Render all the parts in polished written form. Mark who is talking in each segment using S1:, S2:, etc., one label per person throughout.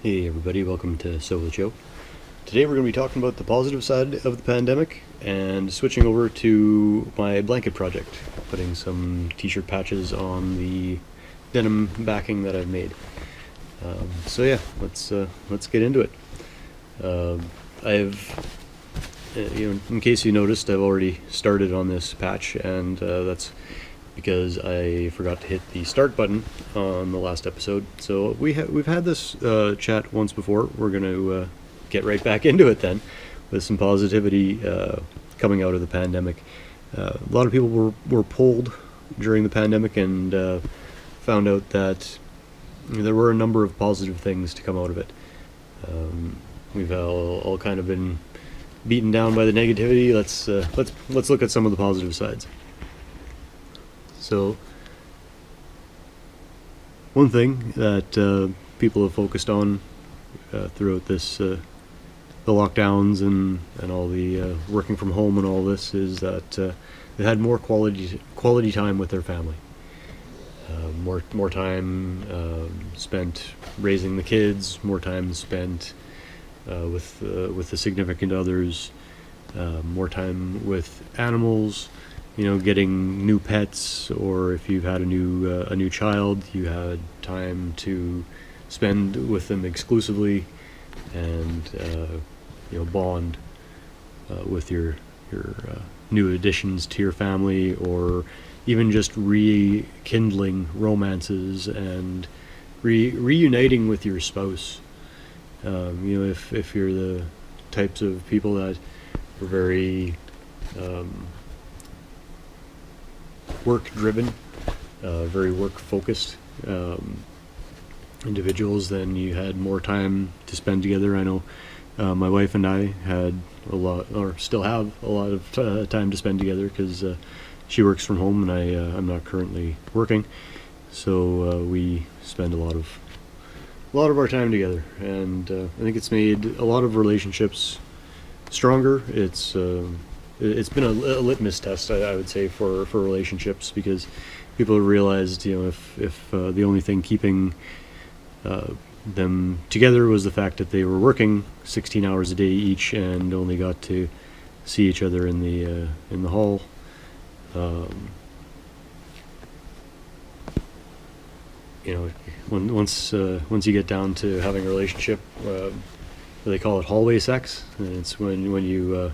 S1: Hey everybody, welcome to SwJ. Today we're going to be talking about the positive side of the pandemic and switching over to my blanket project, putting some t-shirt patches on the denim backing that I've made. Let's get into it. In case you noticed, I've already started on this patch, and that's because I forgot to hit the start button on the last episode. So we've had this chat once before. We're going to get right back into it then, with some positivity coming out of the pandemic. A lot of people were pulled during the pandemic and found out that there were a number of positive things to come out of it. We've all kind of been beaten down by the negativity. Let's look at some of the positive sides. So, one thing that people have focused on throughout this, the lockdowns and all the working from home and all this, is that they had more quality time with their family. More time spent raising the kids, more time spent with the significant others, more time with animals. Getting new pets, or if you've had a new child, you had time to spend with them exclusively, and bond with your new additions to your family, or even just rekindling romances and reuniting with your spouse. If you're the types of people that are very work-driven, very work-focused individuals, then you had more time to spend together. I know my wife and I had a lot, or still have a lot of time to spend together, because she works from home and I'm not currently working, so we spend a lot of our time together, and I think it's made a lot of relationships stronger. It's been a litmus test, I would say, for relationships, because people have realized, if the only thing keeping them together was the fact that they were working 16 hours a day each and only got to see each other in the hall. Once you get down to having a relationship, they call it hallway sex, and it's when you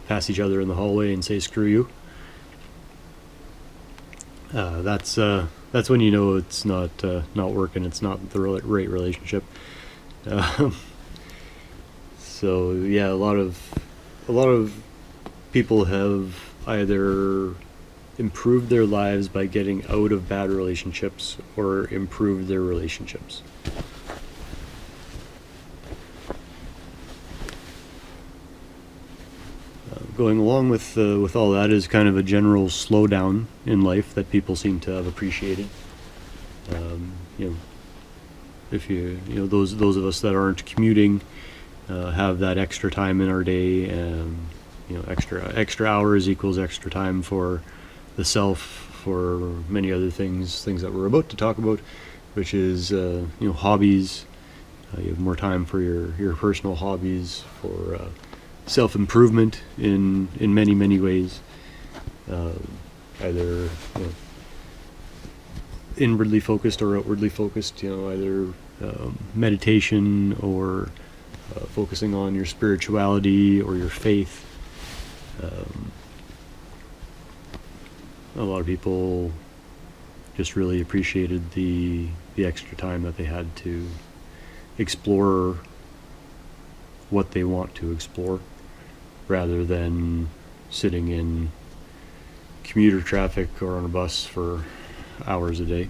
S1: pass each other in the hallway and say "screw you." That's when you know it's not working. It's not the right relationship. So yeah, a lot of people have either improved their lives by getting out of bad relationships, or improved their relationships. Going along with all that is kind of a general slowdown in life that people seem to have appreciated. If those of us that aren't commuting have that extra time in our day, and extra hours equals extra time for the self, for many other things that we're about to talk about, which is hobbies. You have more time for your personal hobbies, for self-improvement in many ways, either inwardly focused or outwardly focused, either meditation, or focusing on your spirituality or your faith. A lot of people just really appreciated the extra time that they had to explore what they want to explore, rather than sitting in commuter traffic or on a bus for hours a day.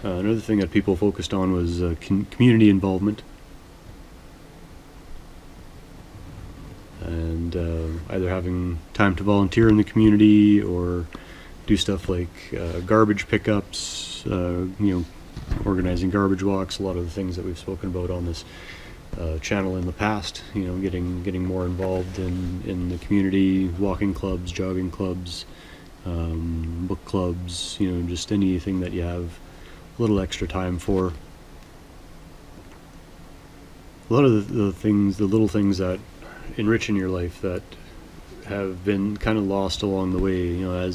S1: Another thing that people focused on was community involvement, and either having time to volunteer in the community, or do stuff like garbage pickups, organizing garbage walks, a lot of the things that we've spoken about on this channel in the past. You know, getting more involved in the community, walking clubs, jogging clubs, book clubs. You know, just anything that you have a little extra time for. A lot of the things, the little things that enrich in your life that have been kind of lost along the way. You know,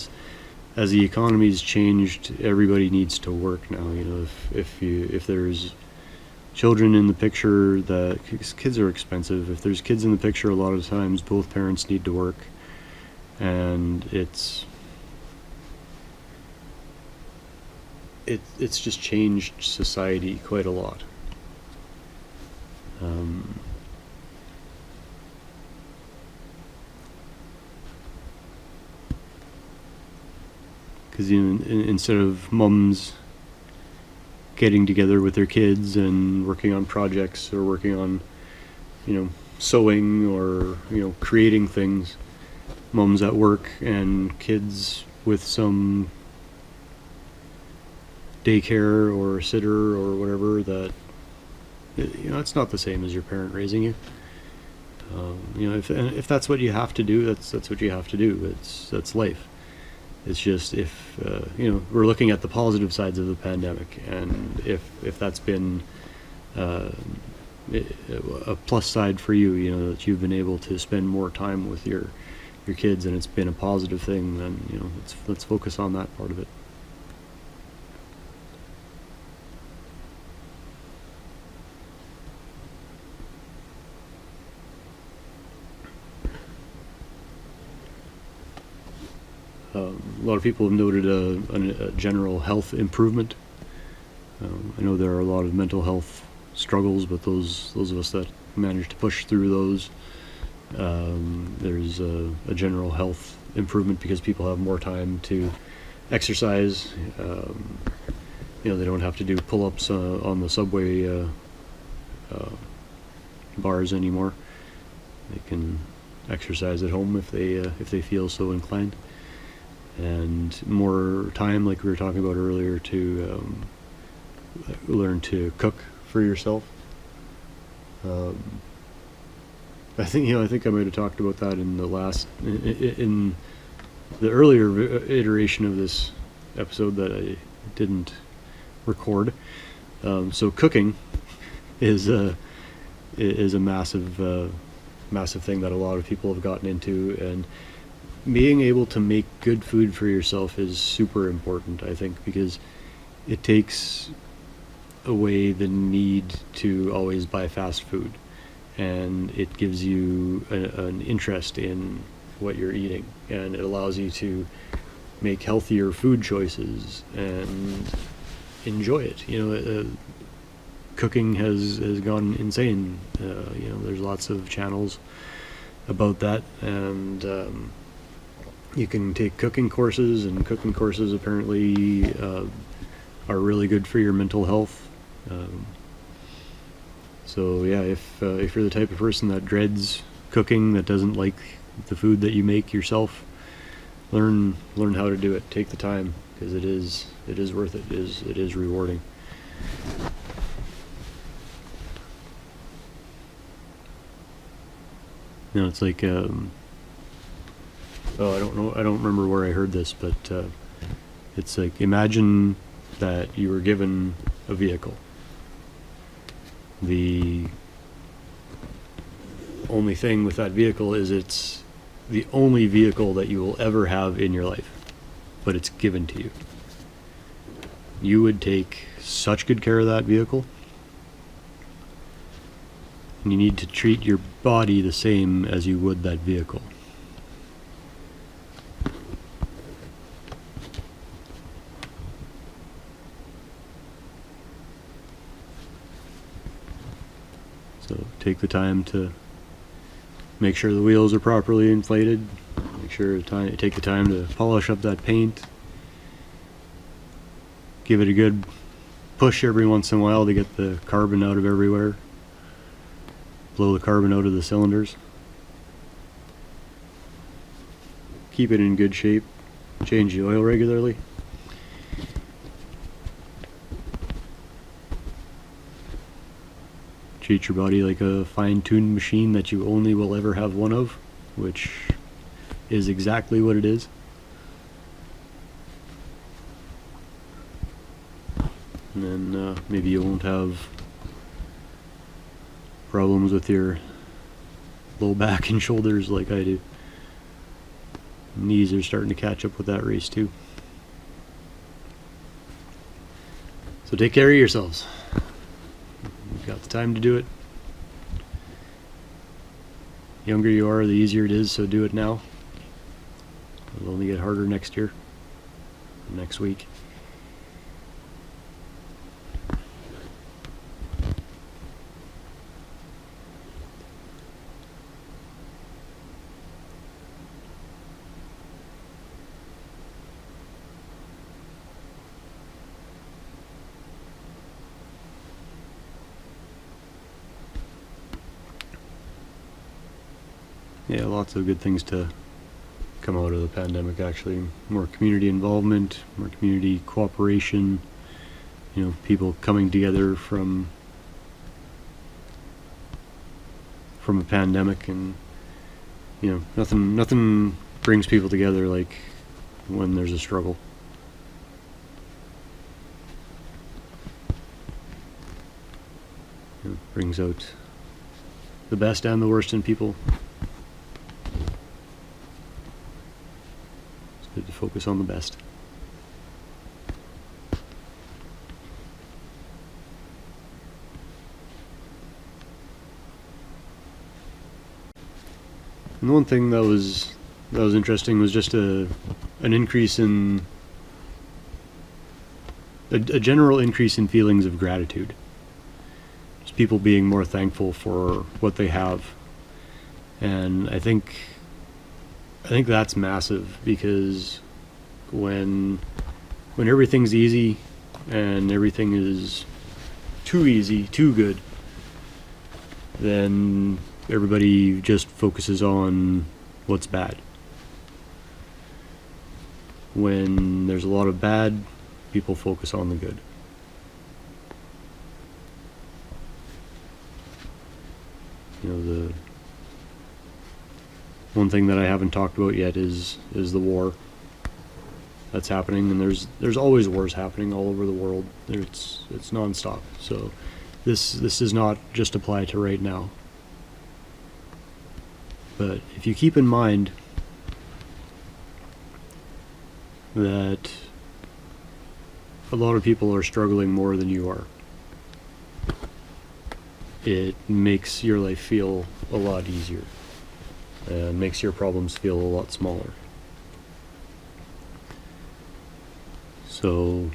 S1: as the economy's changed, everybody needs to work now. You know, if there's children in the picture, that kids are expensive. If there's kids in the picture, a lot of times both parents need to work, and it's just changed society quite a lot. Because you know, instead of mums getting together with their kids and working on projects or working on, you know, sewing or, you know, creating things, mums at work and kids with some daycare or sitter or whatever, that, you know, it's not the same as your parent raising you. You know, if that's what you have to do, that's what you have to do. That's life. It's just, if you know, we're looking at the positive sides of the pandemic, and if that's been a plus side for you, you know, that you've been able to spend more time with your kids, and it's been a positive thing, then, you know, let's focus on that part of it. A lot of people have noted a general health improvement. I know there are a lot of mental health struggles, but those of us that manage to push through those, there's a general health improvement because people have more time to exercise. You know, they don't have to do pull-ups on the subway bars anymore. They can exercise at home if they feel so inclined. And more time, like we were talking about earlier, to learn to cook for yourself. I think I might have talked about that in the earlier iteration of this episode that I didn't record. So cooking is a massive thing that a lot of people have gotten into, and being able to make good food for yourself is super important, I think, because it takes away the need to always buy fast food, and it gives you an interest in what you're eating, and it allows you to make healthier food choices and enjoy it. You know, cooking has gone insane. You know, there's lots of channels about that, and you can take cooking courses, and cooking courses apparently are really good for your mental health. So yeah, if you're the type of person that dreads cooking, that doesn't like the food that you make yourself, learn how to do it. Take the time, because it is worth it. It is rewarding. You know, it's like I don't remember where I heard this, but it's like, imagine that you were given a vehicle. The only thing with that vehicle is it's the only vehicle that you will ever have in your life, but it's given to you. You would take such good care of that vehicle, and you need to treat your body the same as you would that vehicle. So take the time to make sure the wheels are properly inflated. Take the time to polish up that paint. Give it a good push every once in a while to get the carbon out of everywhere. Blow the carbon out of the cylinders. Keep it in good shape. Change the oil regularly. treat your body like a fine-tuned machine that you only will ever have one of, which is exactly what it is. And then maybe you won't have problems with your low back and shoulders like I do. Knees are starting to catch up with that race too. So take care of yourselves. You've got the time to do it. The younger you are, the easier it is, so do it now. It'll only get harder next year, next week. Yeah, lots of good things to come out of the pandemic, actually. More community involvement, more community cooperation, you know, people coming together from a pandemic, and you know, nothing brings people together like when there's a struggle. It brings out the best and the worst in people. Good to focus on the best. And one thing that was interesting was just an increase in a general increase in feelings of gratitude. Just people being more thankful for what they have, and I think that's massive, because when everything's easy and everything is too easy, too good, then everybody just focuses on what's bad. When there's a lot of bad, people focus on the good. You know, the one thing that I haven't talked about yet is the war that's happening, and there's always wars happening all over the world. It's nonstop. So this does not just apply to right now. But if you keep in mind that a lot of people are struggling more than you are, it makes your life feel a lot easier. Makes your problems feel a lot smaller. So,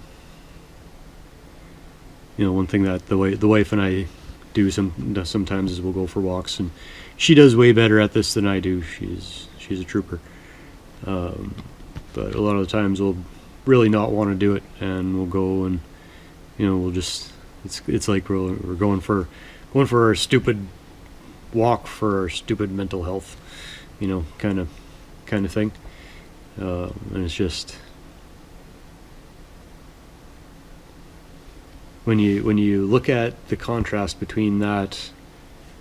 S1: you know, one thing that the wife and I do sometimes is we'll go for walks, and she does way better at this than I do. She's a trooper. But a lot of the times we'll really not want to do it, and we'll go and, you know, we'll just it's like we're going for our stupid walk for our stupid mental health, you know, kind of thing. And it's just when you look at the contrast between that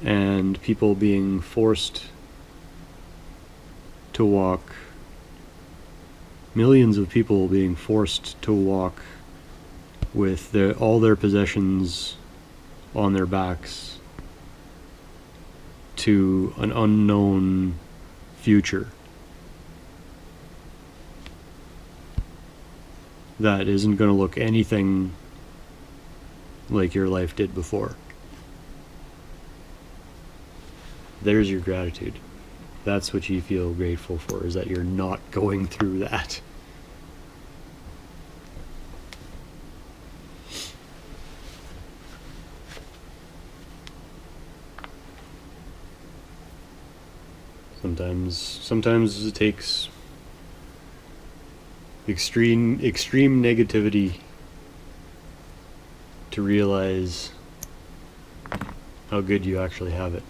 S1: and people being forced to walk, millions of people being forced to walk with all their possessions on their backs to an unknown future that isn't going to look anything like your life did before. There's your gratitude. That's what you feel grateful for, is that you're not going through that. Sometimes it takes extreme negativity to realize how good you actually have it.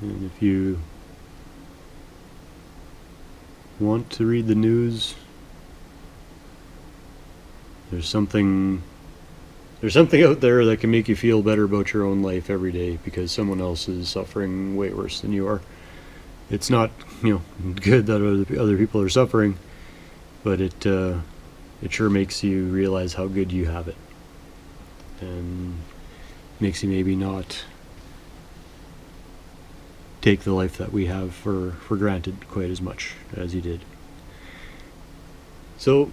S1: And if you want to read the news There's something out there that can make you feel better about your own life every day because someone else is suffering way worse than you are. It's not, good that other people are suffering, but it sure makes you realize how good you have it, and makes you maybe not take the life that we have for granted quite as much as you did. So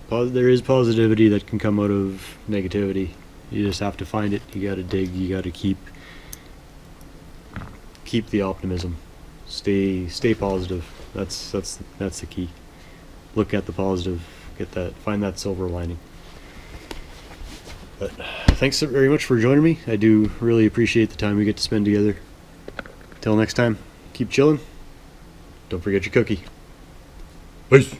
S1: there is positivity that can come out of negativity. You just have to find it. You got to dig. You got to keep the optimism. Stay positive. That's the key. Look at the positive. Find that silver lining. But thanks very much for joining me. I do really appreciate the time we get to spend together. Till next time, keep chilling. Don't forget your cookie. Peace.